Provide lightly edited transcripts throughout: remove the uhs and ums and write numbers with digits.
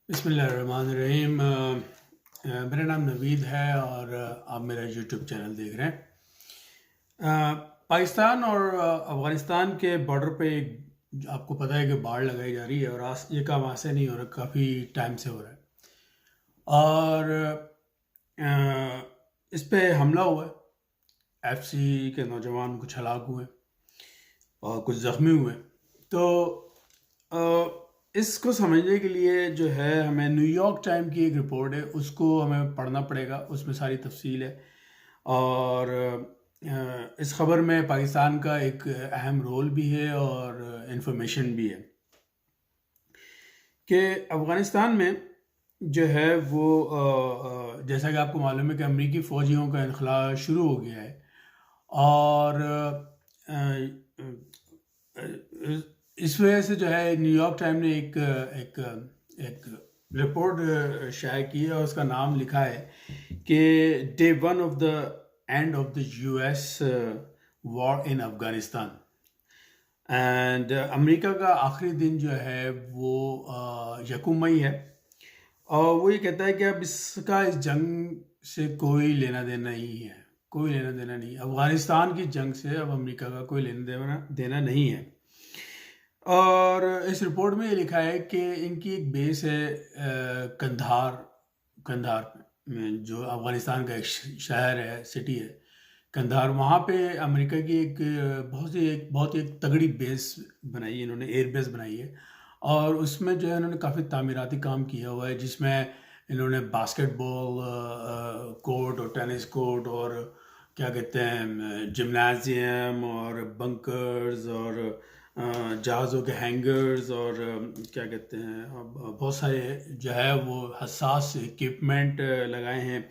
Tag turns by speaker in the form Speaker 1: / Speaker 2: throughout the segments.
Speaker 1: बिस्मिल्लाहिर्रहमानिर्रहीम। मेरा नाम नवीद है और आप मेरा यूट्यूब चैनल देख रहे हैं। पाकिस्तान और अफ़गानिस्तान के बॉर्डर पे आपको पता है कि बाढ़ लगाई जा रही है और आज ये काम आज से नहीं हो रहा, काफ़ी टाइम से हो रहा है। और इस पे हमला हुआ है, एफसी के नौजवान कुछ हलाक हुए और कुछ ज़ख्मी हुए। तो अ, इसको समझने के लिए जो है हमें न्यूयॉर्क टाइम की एक रिपोर्ट है, उसको हमें पढ़ना पड़ेगा। उसमें सारी तफसील है और इस खबर में पाकिस्तान का एक अहम रोल भी है और इंफॉर्मेशन भी है कि अफ़गानिस्तान में जो है वो जैसा कि आपको मालूम है कि अमरीकी फ़ौजियों का इनखला शुरू हो गया है। और इस वजह से जो है न्यूयॉर्क टाइम ने एक एक एक रिपोर्ट शाये की है और उसका नाम लिखा है कि day one of the end of the US war in Afghanistan. And America का आखिरी दिन जो है वो यकम मई है और वो ये कहता है कि अब इसका इस जंग से कोई लेना देना नहीं है, कोई लेना देना नहीं। अफगानिस्तान की जंग से अब अमेरिका का कोई लेना देना नहीं है। और इस रिपोर्ट में ये लिखा है कि इनकी एक बेस है कंधार कंधार में, जो अफ़गानिस्तान का एक शहर है, सिटी है कंधार। वहाँ पे अमेरिका की एक बहुत ही एक तगड़ी बेस बनाई है इन्होंने, एयर बेस बनाई है। और उसमें जो है इन्होंने काफ़ी तामीराती काम किया हुआ है, जिसमें इन्होंने बास्केटबॉल कोर्ट और टेनिस कोर्ट और क्या कहते हैं जिम्नाजियम और बंकर्स और जहाज़ों के हैंगर्स और क्या कहते हैं बहुत सारे जो है वो हसास इक्विपमेंट लगाए हैं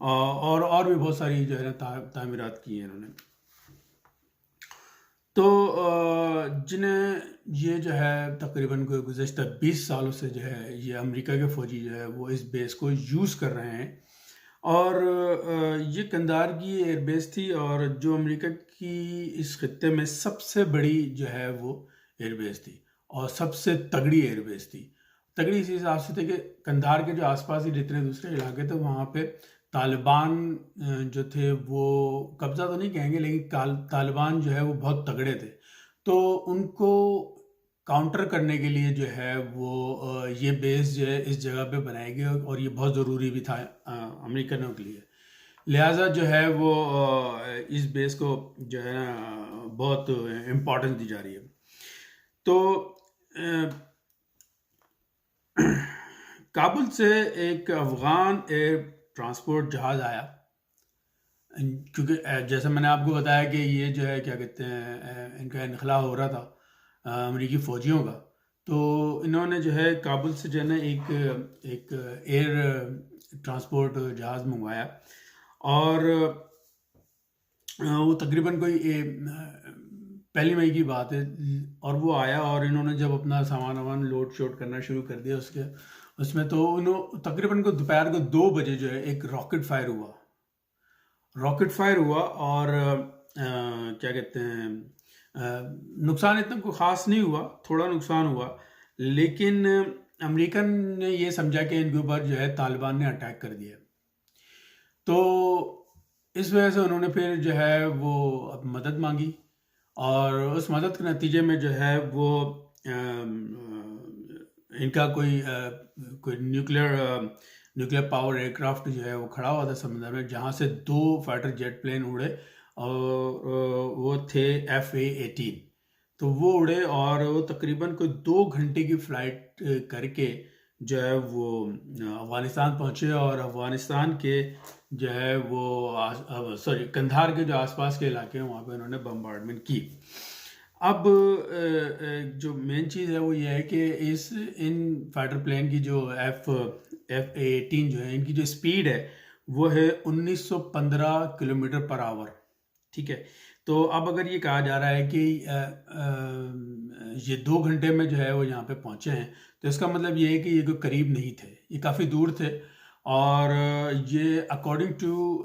Speaker 1: और भी बहुत सारी जो है ना तामीरात की है इन्होंने। तो जिन्हें ये जो है तकरीबन कोई गुज़श्ता 20 सालों से जो है ये अमेरिका के फ़ौजी जो है वो इस बेस को यूज़ कर रहे हैं। और ये कंधार की एयरबेस थी और जो अमेरिका की इस खत्ते में सबसे बड़ी जो है वो एयरबेस थी और सबसे तगड़ी एयरबेस थी। तगड़ी इस हिसाब से थी कि कंधार के जो आसपास ही जितने दूसरे इलाके थे वहाँ पे तालिबान जो थे वो कब्ज़ा तो नहीं कहेंगे, लेकिन तालिबान जो है वो बहुत तगड़े थे। तो उनको काउंटर करने के लिए जो है वो ये बेस जो है इस जगह पे बनाई गई और ये बहुत ज़रूरी भी था अमेरिकनों के लिए। लिहाजा जो है वो इस बेस को जो है ना बहुत इम्पोर्टेंस दी जा रही है। तो काबुल से एक अफ़गान एयर ट्रांसपोर्ट जहाज़ आया, क्योंकि जैसे मैंने आपको बताया कि ये जो है क्या कहते हैं इनका इनखला हो रहा था अमेरिकी फ़ौजियों का। तो इन्होंने जो है काबुल से जो है ना एक एयर ट्रांसपोर्ट जहाज़ मंगवाया और वो तकरीबन कोई पहली मई की बात है। और वो आया और इन्होंने जब अपना सामान वामान लोड शोड करना शुरू कर दिया उसमें तो तकरीबन को दोपहर को 2 बजे जो है एक रॉकेट फायर हुआ और क्या कहते हैं नुकसान इतना कोई ख़ास नहीं हुआ, थोड़ा नुकसान हुआ, लेकिन अमेरिकन ने ये समझा कि इनके ऊपर जो है तालिबान ने अटैक कर दिया। तो इस वजह से उन्होंने फिर जो है वो अब मदद मांगी और उस मदद के नतीजे में जो है वो इनका कोई न्यूक्लियर पावर एयरक्राफ्ट जो है वो खड़ा हुआ था समंदर में, जहाँ से 2 फाइटर जेट प्लेन उड़े और वो थे FA-18। तो वो उड़े और वो तकरीबन कोई 2 घंटे की फ़्लाइट करके जो है वो अफ़गानिस्तान पहुँचे और अफ़गानिस्तान के जो है वो कंधार के जो आसपास के इलाके हैं वहाँ पे उन्होंने बम्बार्डमेंट की। अब जो मेन चीज़ है वो ये है कि इन फाइटर प्लेन की जो FA-18 जो है इनकी जो स्पीड है वो है 1915 किलोमीटर पर आवर। ठीक है, तो अब अगर ये कहा जा रहा है कि ये 2 घंटे में जो है वो यहाँ पे पहुँचे हैं, तो इसका मतलब ये है कि ये कोई करीब नहीं थे, ये काफ़ी दूर थे। और ये अकॉर्डिंग टू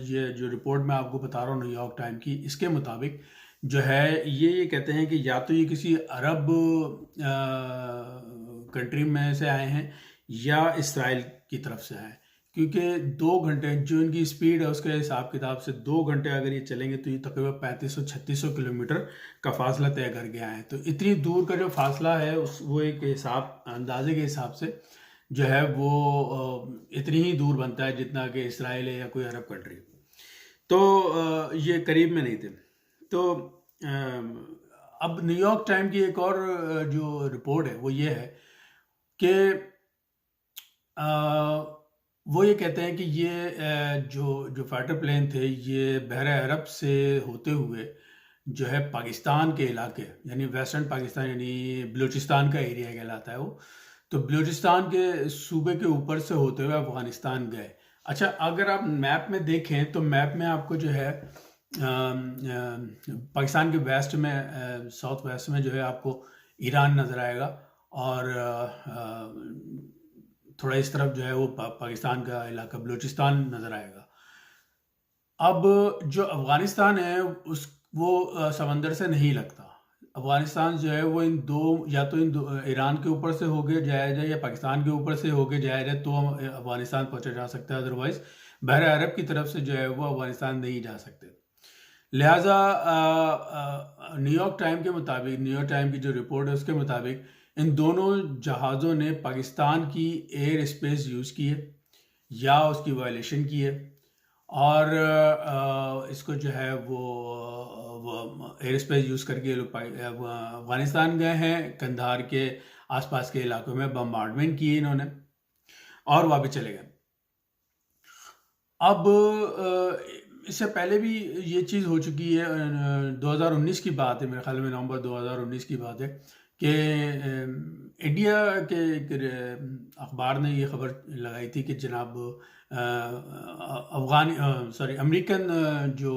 Speaker 1: ये जो रिपोर्ट मैं आपको बता रहा हूँ न्यूयॉर्क टाइम की, इसके मुताबिक जो है ये कहते हैं कि या तो ये किसी अरब कंट्री में से आए हैं या इसराइल की तरफ से आए हैं। क्योंकि 2 घंटे जो इनकी स्पीड है उसके हिसाब किताब से 2 घंटे अगर ये चलेंगे तो ये तकरीबन 3500-3600 किलोमीटर का फासला तय करके आए हैं। तो इतनी दूर का जो फासला है वो एक हिसाब अंदाजे के हिसाब से जो है वो इतनी ही दूर बनता है जितना कि इसराइल है या कोई अरब कंट्री। तो ये करीब में नहीं थे। तो अब न्यूयॉर्क टाइम की एक और जो रिपोर्ट है वो ये है कि वो ये कहते हैं कि ये जो फाइटर प्लेन थे ये बहर अरब से होते हुए जो है पाकिस्तान के इलाके यानी वेस्टर्न पाकिस्तान यानी बलूचिस्तान का एरिया कहलाता है वो, तो बलूचिस्तान के सूबे के ऊपर से होते हुए अफ़गानिस्तान गए। अच्छा, अगर आप मैप में देखें तो मैप में आपको जो है पाकिस्तान के वेस्ट में साउथ वेस्ट में जो है आपको ईरान नज़र आएगा और थोड़ा इस तरफ जो है वो पाकिस्तान का इलाका बलूचिस्तान नज़र आएगा। अब जो अफ़गानिस्तान है वो समंदर से नहीं लगता। अफ़गानिस्तान जो है वो इन दो ईरान के ऊपर से होके जाया जाए या पाकिस्तान के ऊपर से होके जाया जाए तो अफ़गानिस्तान पहुंचा जा सकता है, अदरवाइज़ बहर अरब की तरफ से जो है वो अफ़गानिस्तान नहीं जा सकते। लिहाजा न्यूयॉर्क टाइम की जो रिपोर्ट है उसके मुताबिक इन दोनों जहाज़ों ने पाकिस्तान की एयर स्पेस यूज़ की है या उसकी वायलेशन की है और इसको जो है वो एयर स्पेस यूज़ करके लोग अफ़गानिस्तान गए हैं। कंधार के आसपास के इलाकों में बम्बार्डमेंट किए इन्होंने और वापस चले गए। अब इससे पहले भी ये चीज़ हो चुकी है। 2019 की बात है, मेरे ख्याल में नवंबर 2019 की बात है कि इंडिया के एक अखबार ने ये खबर लगाई थी कि जनाब अमेरिकन जो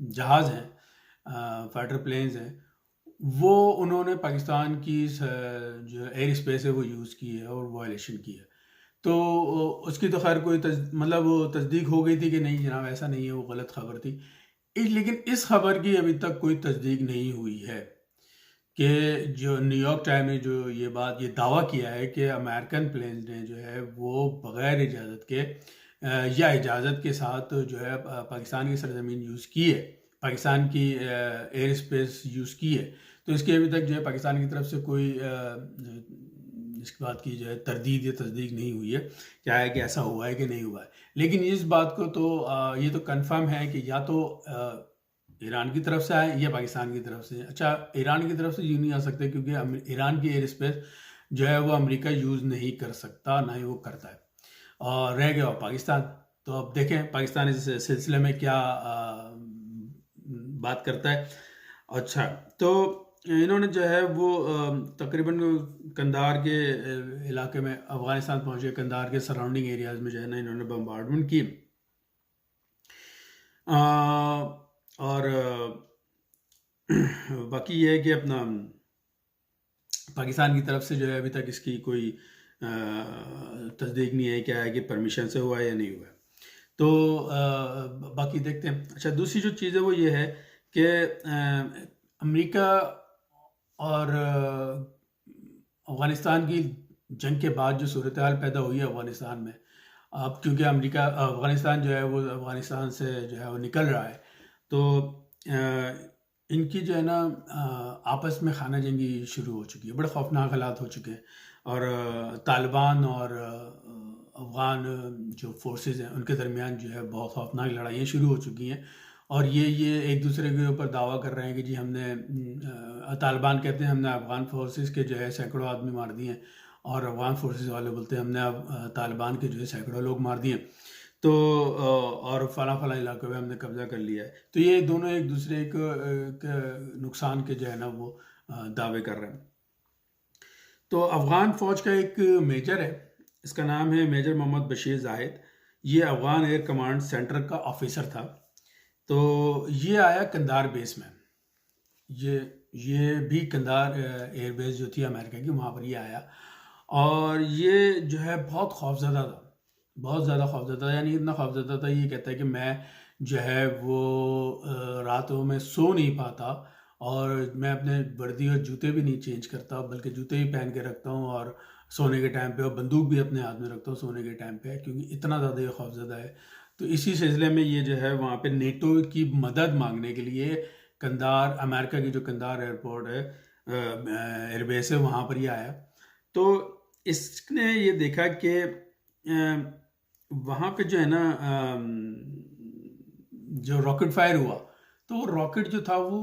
Speaker 1: जहाज़ हैं फाइटर प्लेन्स हैं वो उन्होंने पाकिस्तान की जो एयर स्पेस है वो यूज़ की है और वायलेशन की है। तो उसकी तो खैर कोई मतलब वो तस्दीक हो गई थी कि नहीं जनाब ऐसा नहीं है, वो गलत खबर थी। लेकिन इस खबर की अभी तक कोई तस्दीक नहीं हुई है कि जो न्यूयॉर्क टाइम ने जो ये दावा किया है कि अमेरिकन प्लेन्स ने जो है वो बग़ैर इजाज़त के या इजाज़त के साथ जो है पाकिस्तान की सरजमीन यूज़ की है, पाकिस्तान की एयर स्पेस यूज़ की है। तो इसकी अभी तक जो है पाकिस्तान की तरफ से कोई इस बात की जो है तरदीद या तस्दीक नहीं हुई है क्या है कि ऐसा हुआ है कि नहीं हुआ है। लेकिन इस बात को तो ये तो कंफर्म है कि या तो ईरान की तरफ से आए या पाकिस्तान की तरफ से। अच्छा, ईरान की तरफ से यूँ नहीं आ सकते क्योंकि ईरान की एयर स्पेस जो है वो अमेरिका यूज़ नहीं कर सकता, ना ही वो करता है। और रह गया पाकिस्तान, तो अब देखें पाकिस्तान इस सिलसिले में क्या बात करता है। अच्छा, तो इन्होंने जो है वो तकरीबन कंधार के इलाके में अफ़गानिस्तान पहुँचे, कंधार के सराउंडिंग एरियाज़ में जो है ना इन्होंने बम्बार्डमेंट की और बाकी ये है कि अपना पाकिस्तान की तरफ से जो है अभी तक इसकी कोई तस्दीक नहीं है क्या है कि परमिशन से हुआ है या नहीं हुआ है। तो बाकी देखते हैं। अच्छा, दूसरी जो चीज़ है वो ये है कि अमेरिका और अफ़गानिस्तान की जंग के बाद जो सूरत हाल पैदा हुई है अफ़गानिस्तान में, अब क्योंकि अफ़गानिस्तान जो है वो अफ़गानिस्तान से जो है वो निकल रहा है, तो इनकी जो है ना आपस में खाना जंगी शुरू हो चुकी है, बड़े खौफनाक हालात हो चुके हैं। और तालिबान और अफ़गान जो फोर्सेस हैं उनके दरमियान जो है बहुत खौफनाक लड़ाइयाँ शुरू हो चुकी हैं। और ये एक दूसरे के ऊपर दावा कर रहे हैं कि जी हमने तालिबान कहते हैं हमने अफ़गान फोर्सेस के जो है सैकड़ों आदमी मार दिए हैं और अफ़गान फोर्सेस वाले बोलते हैं हमने तालिबान के जो है सैकड़ों लोग मार दिए। तो और फला इलाकों में हमने कब्ज़ा कर लिया है। तो ये दोनों एक दूसरे के नुकसान के जो है ना वो दावे कर रहे हैं। तो अफ़गान फ़ौज का एक मेजर है, इसका नाम है मेजर मोहम्मद बशीर जाहिद। ये अफ़गान एयर कमांड सेंटर का ऑफिसर था। तो ये आया कंधार बेस में, ये भी कंधार एयर बेस जो थी अमेरिका की, वहाँ पर ये आया और ये जो है बहुत खौफज़दा था, बहुत ज़्यादा खौफज़दा था। यानी इतना खौफज़दा था, ये कहता है कि मैं जो है वो रातों में सो नहीं पाता और मैं अपने वर्दी और जूते भी नहीं चेंज करता, बल्कि जूते ही पहन के रखता हूँ, और सोने के टाइम पे और बंदूक भी अपने हाथ में रखता हूँ सोने के टाइम पे, क्योंकि इतना ज़्यादा ये खौफज़दा है। तो इसी सिलसिले में ये जो है वहाँ पे नेटो की मदद मांगने के लिए कंधार, अमेरिका की जो कंधार एयरपोर्ट है, एयरबेस है, वहाँ पर ही आया। तो इसने ये देखा कि वहाँ पे जो है ना जो रॉकेट फायर हुआ, तो वो रॉकेट जो था वो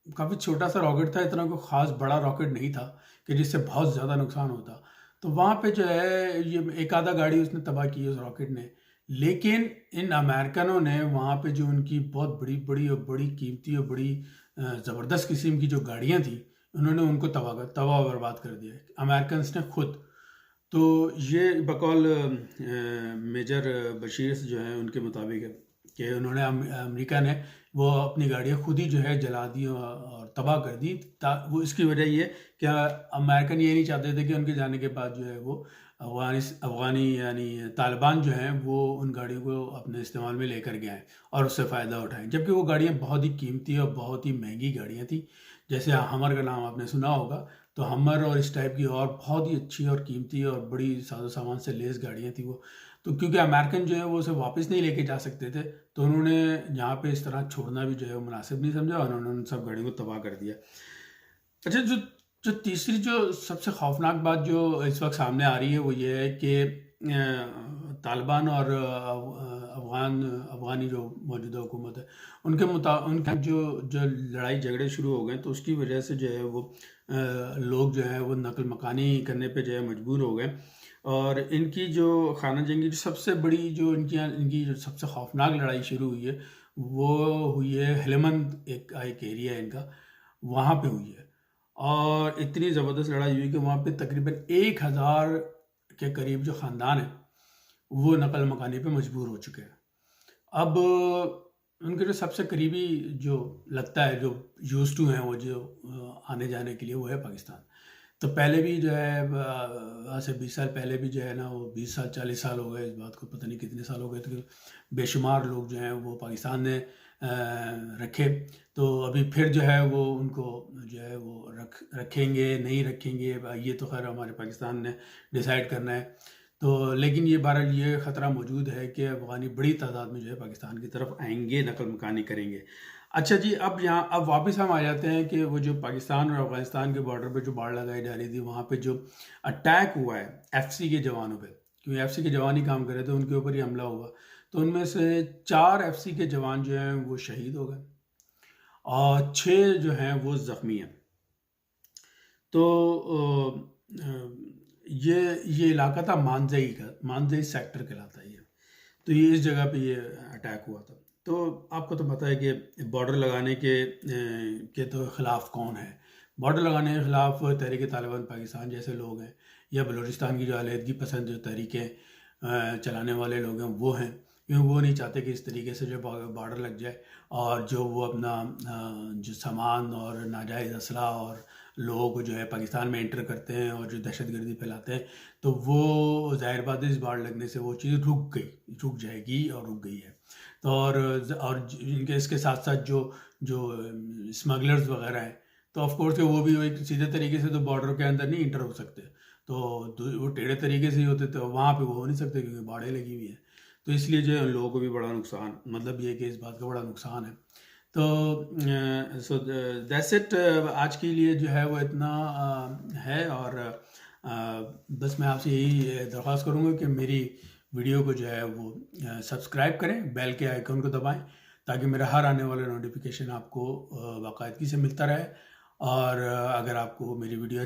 Speaker 1: काफ़ी छोटा सा रॉकेट था, इतना कोई ख़ास बड़ा रॉकेट नहीं था कि जिससे बहुत ज़्यादा नुकसान होता। तो वहाँ पे जो है ये एक आधा गाड़ी उसने तबाह की उस रॉकेट ने, लेकिन इन अमेरिकनों ने वहाँ पे जो उनकी बहुत बड़ी बड़ी और बड़ी कीमती और बड़ी ज़बरदस्त किस्म की जो गाड़ियाँ थी, उन्होंने उनको तबाह बर्बाद कर दिया अमेरिकन ने खुद। तो ये बकौल मेजर बशीर जो हैं उनके मुताबिक है कि उन्होंने अमेरिका ने वो अपनी गाड़ियाँ खुद ही जो है जला दी और तबाह कर दी। वो इसकी वजह ये कि अमेरिकन ये नहीं चाहते थे कि उनके जाने के बाद जो है वो अफ़गानी यानी तालिबान जो हैं वो उन गाड़ियों को अपने इस्तेमाल में लेकर के आएँ और उससे फ़ायदा उठाएँ, जबकि वो गाड़ियाँ बहुत ही कीमती और बहुत ही महंगी गाड़ियाँ थी। जैसे हमर का नाम आपने सुना होगा, तो हमर और इस टाइप की और बहुत ही अच्छी और कीमती और बड़ी साजो सामान से लेस गाड़ियाँ थी वो। तो क्योंकि अमेरिकन जो है वो उसे वापस नहीं लेके जा सकते थे, तो उन्होंने यहाँ पे इस तरह छोड़ना भी जो है वो मुनासिब नहीं समझा, और उन्होंने उन सब गाड़ियों को तबाह कर दिया। अच्छा, जो जो तीसरी जो सबसे खौफनाक बात जो इस वक्त सामने आ रही है वो ये है कि तालिबान और अफ़गानी जो मौजूदा हुकूमत है उनके जो जो लड़ाई झगड़े शुरू हो गए, तो उसकी वजह से जो है वो लोग जो है वो नकल मकानी करने पे जो है मजबूर हो गए। और इनकी जो खाना जंगी जो सबसे बड़ी जो इनकी जो सबसे खौफनाक लड़ाई शुरू हुई है वो हुई है हेलमंद, एक एरिया है इनका, वहाँ पे हुई है। और इतनी ज़बरदस्त लड़ाई हुई कि वहाँ पे तकरीबन 1000 के करीब जो ख़ानदान है वो नकल मकानी पे मजबूर हो चुके हैं। अब उनके जो सबसे करीबी जो लगता है, जो यूज़ टू हैं वो जो आने जाने के लिए, वो है पाकिस्तान। तो पहले भी जो है आज से 20 साल पहले भी जो है ना वो 20 साल 40 साल हो गए इस बात को, पता नहीं कितने साल हो गए, तो बेशुमार लोग जो हैं वो पाकिस्तान ने रखे। तो अभी फिर जो है वो उनको जो है वो रखेंगे नहीं रखेंगे, ये तो खैर हमारे पाकिस्तान ने डिसाइड करना है। तो लेकिन ये बहरहाल ये ख़तरा मौजूद है कि अफ़गानी बड़ी तादाद में जो है पाकिस्तान की तरफ आएंगे, नकल मकानी करेंगे। अच्छा जी, अब वापस हम आ जाते हैं कि वो जो पाकिस्तान और अफ़गानिस्तान के बॉर्डर पे जो बाड़ लगाई जा रही थी, वहाँ पे जो अटैक हुआ है एफसी के जवानों पे, क्योंकि एफसी के जवान ही काम कर रहे थे, उनके ऊपर ही हमला हुआ। तो उनमें से 4 एफसी के जवान जो हैं वो शहीद हो गए और 6 जो हैं वो ज़ख्मी हैं। तो ये इलाका था मानजई का, मानजई सेक्टर कहलाता है ये। तो ये इस जगह पे ये अटैक हुआ था। तो आपको तो पता है कि बॉर्डर लगाने के तो ख़िलाफ़ कौन है। बॉर्डर लगाने के ख़िलाफ़ तहरीक तालिबान पाकिस्तान जैसे लोग हैं, या बलूचिस्तान की जो अलहदगी पसंद जो तहरीकें चलाने वाले लोग हैं वो हैं, क्योंकि वो नहीं चाहते कि इस तरीके से जो बॉर्डर लग जाए और जो वो अपना जो सामान और नाजायज़ असला और लोगों को जो है पाकिस्तान में एंटर करते हैं और जो दहशतगर्दी फैलाते हैं, तो वो ज़ाहिर बात है इस बाढ़ लगने से वो चीज़ रुक जाएगी और रुक गई है। तो और इनके इसके साथ साथ जो जो स्मगलर्स वगैरह हैं, तो ऑफ कोर्स वो भी एक सीधे तरीके से तो बॉर्डर के अंदर नहीं इंटर हो सकते, तो वो टेढ़े तरीके से ही होते, तो वहाँ पे वो हो नहीं सकते क्योंकि बाढ़ें लगी हुई हैं। तो इसलिए जो है उन लोगों को भी बड़ा नुकसान, मतलब ये कि इस बात का बड़ा नुकसान है। तो सो दैट्स इट, आज के लिए जो है वो इतना है। और बस मैं आपसे यही दरख्वास्त करूँगा कि मेरी वीडियो को जो है वो सब्सक्राइब करें, बेल के आइकन को दबाएं, ताकि मेरा हर आने वाला नोटिफिकेशन आपको बाकायदगी से मिलता रहे। और अगर आपको मेरी वीडियो